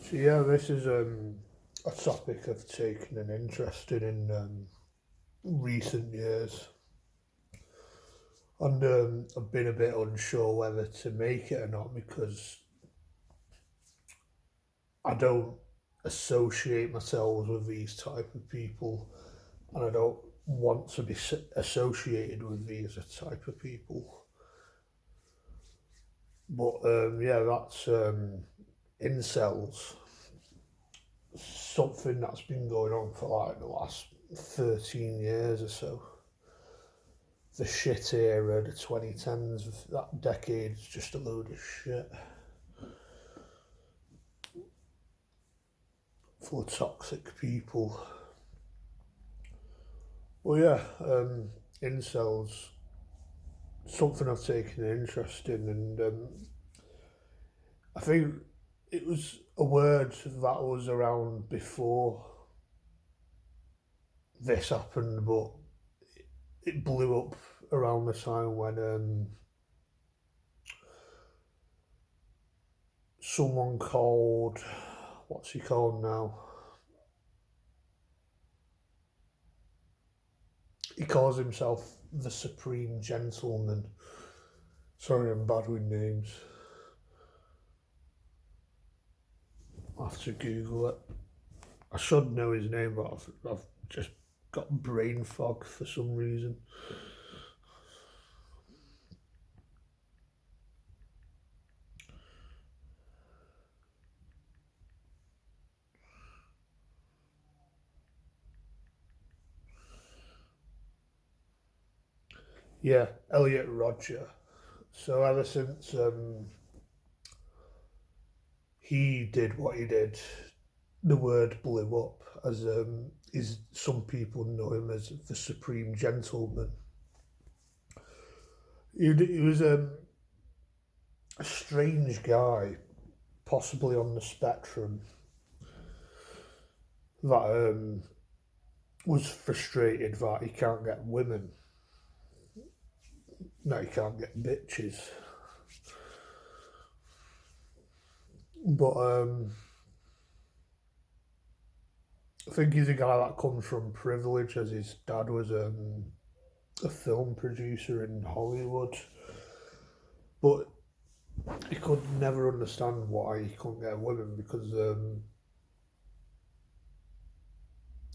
So yeah, this is a topic I've taken an interest in recent years, and I've been a bit unsure whether to make it or not because I don't associate myself with these type of people, and I don't want to be associated with these type of people. But yeah, that's incels. Something that's been going on for like the last 13 years or so. The shit era, the 2010s, that decade's just a load of shit. Full of toxic people. Well, yeah, incels, something I've taken an interest in, and I think it was a word that was around before this happened, but it blew up around the time when someone called, what's he called now? He calls himself the Supreme Gentleman. Sorry, I'm bad with names. I'll have to Google it. I should know his name, but I've just got brain fog for some reason. Yeah, Elliot Roger. So ever since he did what he did, the word blew up as is some people know him as the Supreme Gentleman. He was a strange guy, possibly on the spectrum, that was frustrated that he can't get women. No, he can't get bitches. But I think he's a guy that comes from privilege, as his dad was a film producer in Hollywood. But he could never understand why he couldn't get women because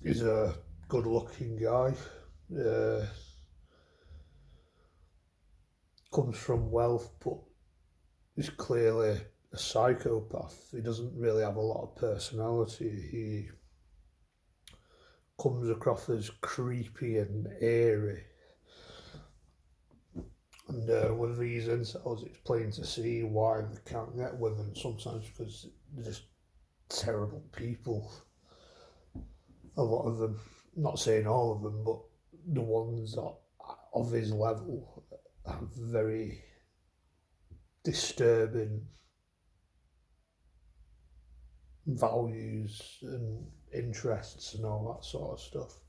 he's a good-looking guy. Uh, Comes from wealth, but he's clearly a psychopath. He doesn't really have a lot of personality. He comes across as creepy and airy. And with these incels, it's plain to see why they can't get women sometimes because they're just terrible people. A lot of them, not saying all of them, but the ones that of his level have very disturbing values and interests and all that sort of stuff.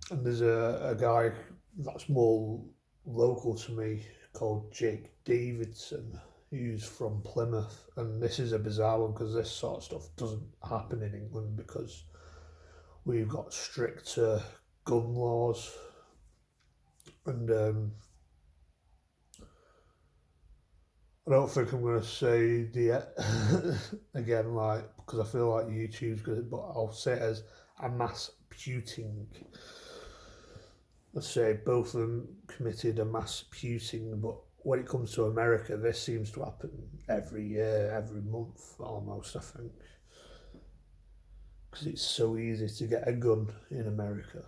And there's a guy that's more local to me called Jake Davidson, who's from Plymouth. And this is a bizarre one because this sort of stuff doesn't happen in England because we've got stricter gun laws. And I don't think I'm going to say the again, like, because I feel like YouTube's good, but I'll say it as a mass shooting. Let's say both of them committed a mass shooting, but when it comes to America, this seems to happen every year, every month almost, I think. Because it's so easy to get a gun in America.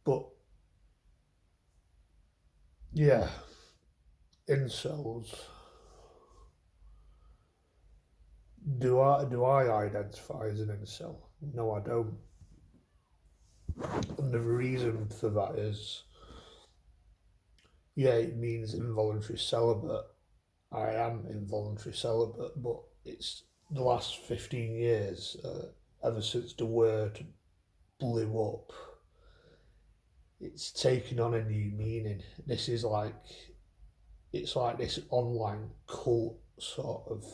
But yeah, incels. Do I identify as an incel? No, I don't. And the reason for that is, yeah, it means involuntary celibate. I am involuntary celibate, but it's the last 15 years, ever since the word blew up, it's taken on a new meaning. This is like it's like this online cult sort of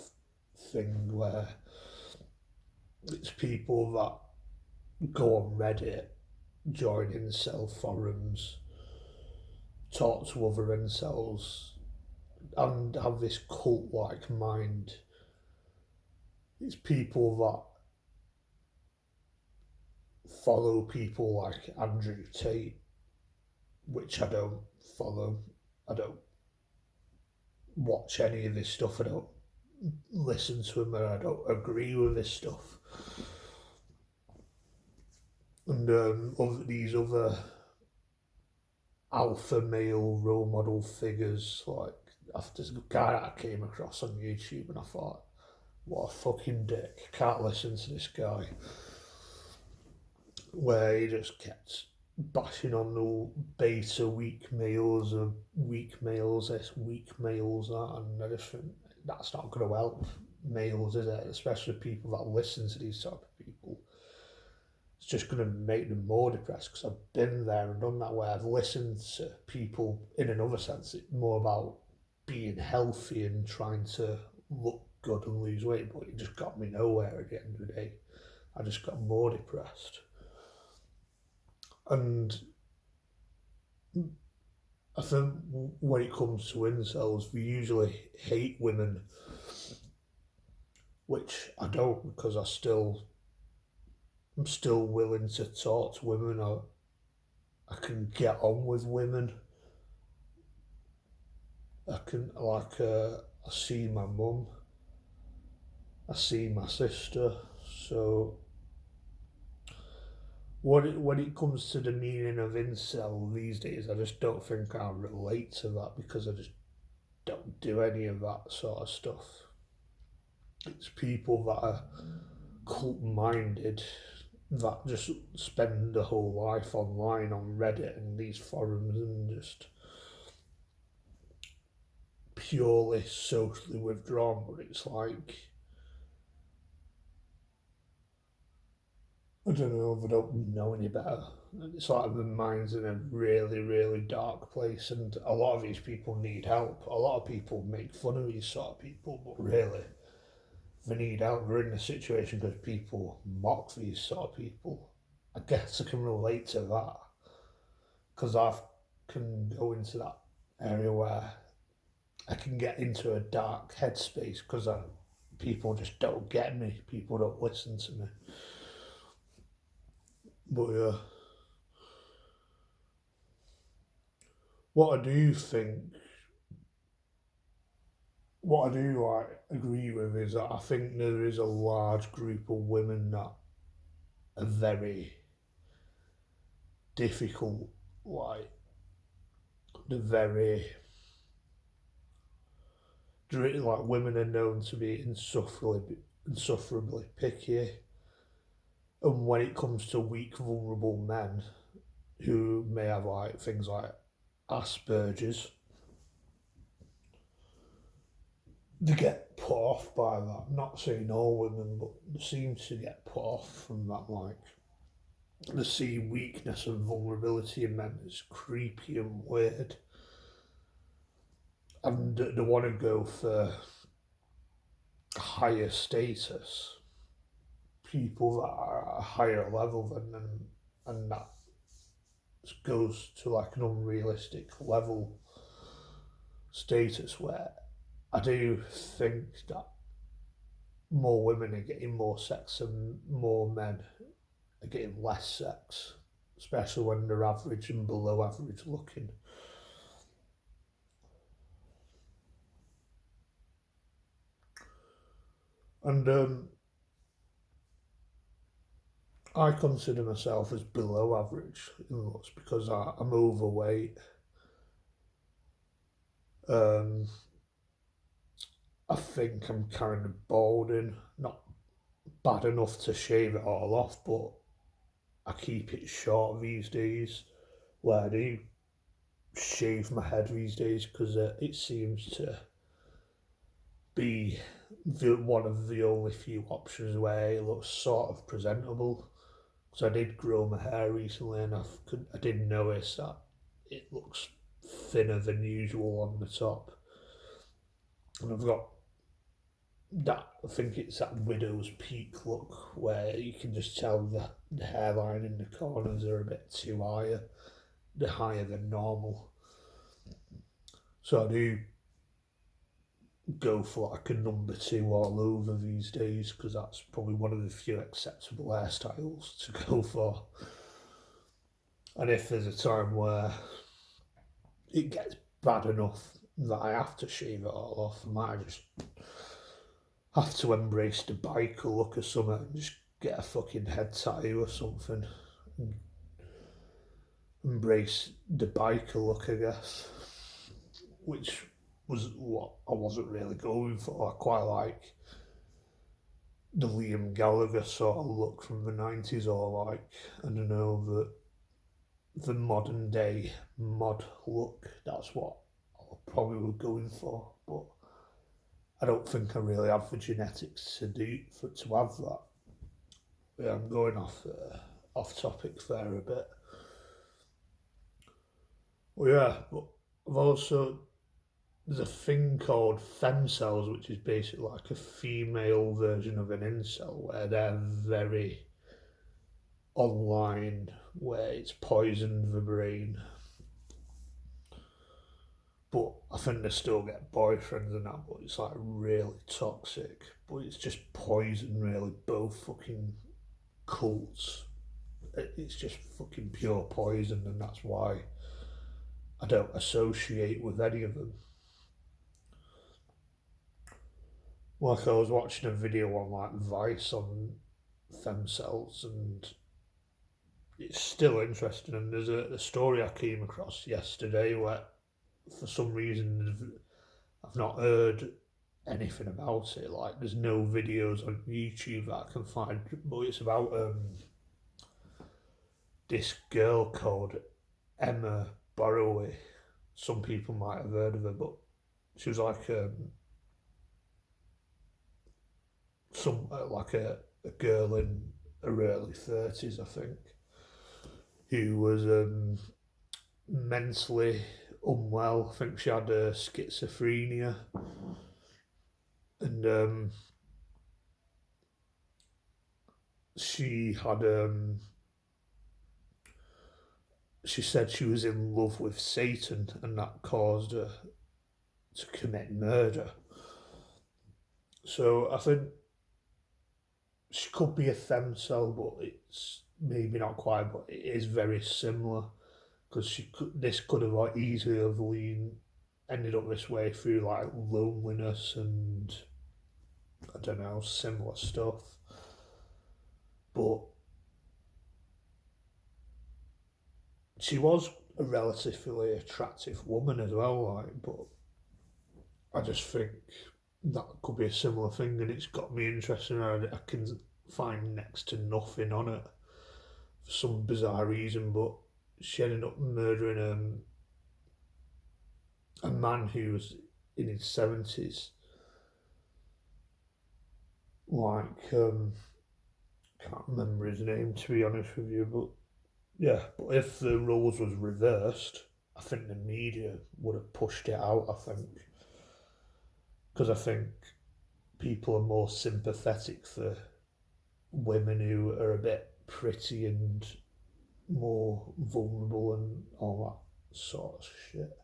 thing where it's people that go on Reddit, join incel forums, talk to other incels, and have this cult like mind. It's people that follow people like Andrew Tate, which I don't follow. I don't watch any of his stuff. I don't listen to him, and I don't agree with his stuff. And these other alpha male role model figures, like after this guy that I came across on YouTube, and I thought, what a fucking dick! I can't listen to this guy. Where he just kept bashing on the beta weak males of weak males this, weak males that, and I just think that's not going to help males, is it? Especially people that listen to these type of people. It's just going to make them more depressed, because I've been there and done that, where I've listened to people in another sense. It's more about being healthy and trying to look good and lose weight, but it just got me nowhere at the end of the day. I just got more depressed. And I think when it comes to incels, we usually hate women, which I don't, because I'm still willing to talk to women. I can get on with women. I can, I see my mum, I see my sister. So when it comes to the meaning of incel these days, I just don't think I relate to that, because I just don't do any of that sort of stuff. It's people that are cult-minded, that just spend their whole life online on Reddit and these forums, and just purely socially withdrawn. But it's like, I don't know if I don't know any better. It's like the mind's in a really, really dark place, and a lot of these people need help. A lot of people make fun of these sort of people, but really, they need help. They're in a situation because people mock these sort of people. I guess I can relate to that, because I can go into that area where I can get into a dark headspace, because people just don't get me. People don't listen to me. But yeah, what I do think, what I do like agree with, is that I think there is a large group of women that are very difficult, like they're very, like women are known to be insufferably picky, and when it comes to weak, vulnerable men who may have like things like Asperger's, they get put off by that. I'm not saying all women, but they seem to get put off from that. Like, they see weakness and vulnerability in men as creepy and weird, and they want to go for higher status, people that are at a higher level than them, and that goes to like an unrealistic level status, where I do think that more women are getting more sex and more men are getting less sex, especially when they're average and below average looking. And I consider myself as below average in looks, because I'm overweight. Um, I think I'm kind of balding, not bad enough to shave it all off, but I keep it short these days. Where I do shave my head these days, because it seems to be one of the only few options where it looks sort of presentable. Because I did grow my hair recently, and I did notice that it looks thinner than usual on the top. And I've got that, I think it's that widow's peak look where you can just tell the hairline in the corners are a bit too higher. They're higher than normal. So I do go for like a number 2 all over these days because that's probably one of the few acceptable hairstyles to go for. And if there's a time where it gets bad enough that I have to shave it all off, I might just have to embrace the biker look or something and just get a fucking head tattoo or something and embrace the biker look, I guess, which was what I wasn't really going for. I quite like the Liam Gallagher sort of look from the 90s, or like, I don't know, the modern day mod look. That's what I probably was going for, but I don't think I really have the genetics to have that. Yeah, I'm going off topic there a bit. Well, yeah, but I've also, there's a thing called femcels, which is basically like a female version of an incel, where they're very online, where it's poisoned the brain. But I think they still get boyfriends and that, but it's like really toxic. But it's just poison, really. Both fucking cults. It's just fucking pure poison, and that's why I don't associate with any of them. Like, I was watching a video on like Vice on femcels, and it's still interesting. And there's a story I came across yesterday where, for some reason, I've not heard anything about it. Like, there's no videos on YouTube that I can find, but it's about this girl called Emma Borroway. Some people might have heard of her, but she was like a girl in her early 30s, I think, who was mentally unwell. I think she had schizophrenia, and she had she said she was in love with Satan, and that caused her to commit murder. So I think she could be a femcel, but it's maybe not quite, but it is very similar, because this could have easily have ended up this way through like loneliness and, I don't know, similar stuff. But she was a relatively attractive woman as well, like, but I just think that could be a similar thing, and it's got me interested in her. I can find next to nothing on it for some bizarre reason, but she ended up murdering a man who was in his 70s. Like, can't remember his name, to be honest with you, but yeah. But if the roles was reversed, I think the media would have pushed it out, I think. Because I think people are more sympathetic for women who are a bit pretty and more vulnerable and all that sort of shit.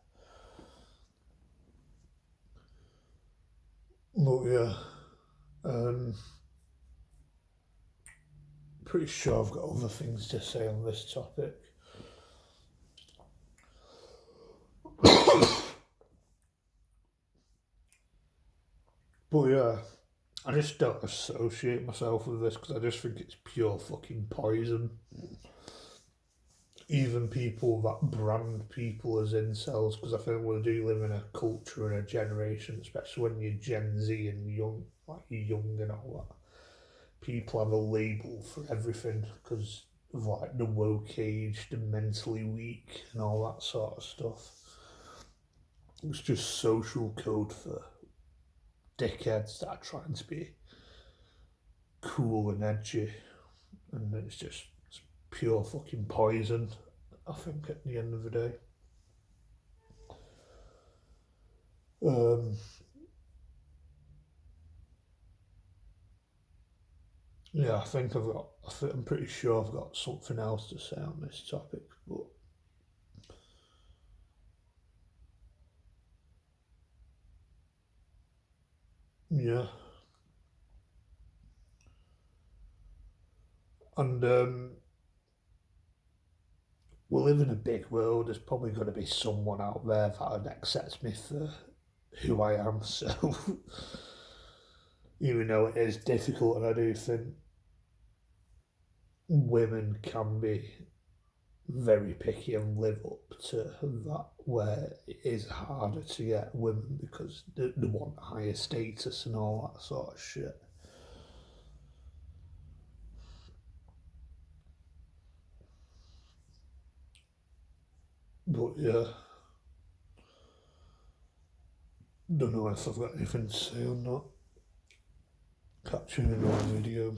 But yeah, pretty sure I've got other things to say on this topic. But yeah, I just don't associate myself with this because I just think it's pure fucking poison. Even people that brand people as incels, because I think we do live in a culture and a generation, especially when you're Gen Z and young, like you're young and all that. People have a label for everything because of like the woke age, the mentally weak, and all that sort of stuff. It's just social code for dickheads that are trying to be cool and edgy, and it's pure fucking poison, I think, at the end of the day. Yeah, I'm pretty sure I've got something else to say on this topic, but yeah. And we live in a big world. There's probably going to be someone out there that would accept me for who I am. So, even though it is difficult, and I do think women can be very picky and live up to that, where it is harder to get women because they want higher status and all that sort of shit. But yeah, don't know if I've got anything to say on that. Catch you in another video.